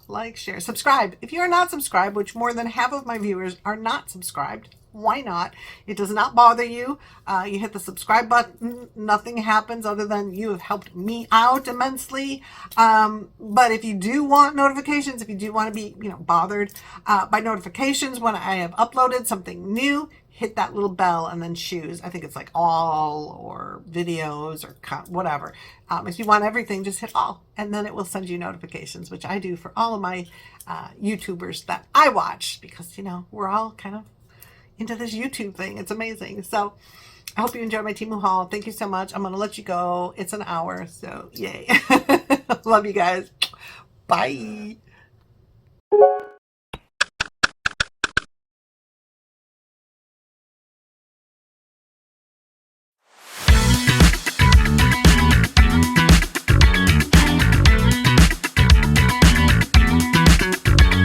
Like, share, subscribe. If you are not subscribed, which more than half of my viewers are not subscribed, why not? It does not bother you. You hit the subscribe button. Nothing happens other than you have helped me out immensely. But if you do want notifications, if you do want to be, bothered by notifications when I have uploaded something new, hit that little bell and then choose. I think it's like all or videos or whatever. If you want everything, just hit all, and then it will send you notifications, which I do for all of my YouTubers that I watch, because, we're all kind of into this YouTube thing. It's amazing. So I hope you enjoyed my Temu haul. Thank you so much. I'm going to let you go. It's an hour. So yay. Love you guys. Bye.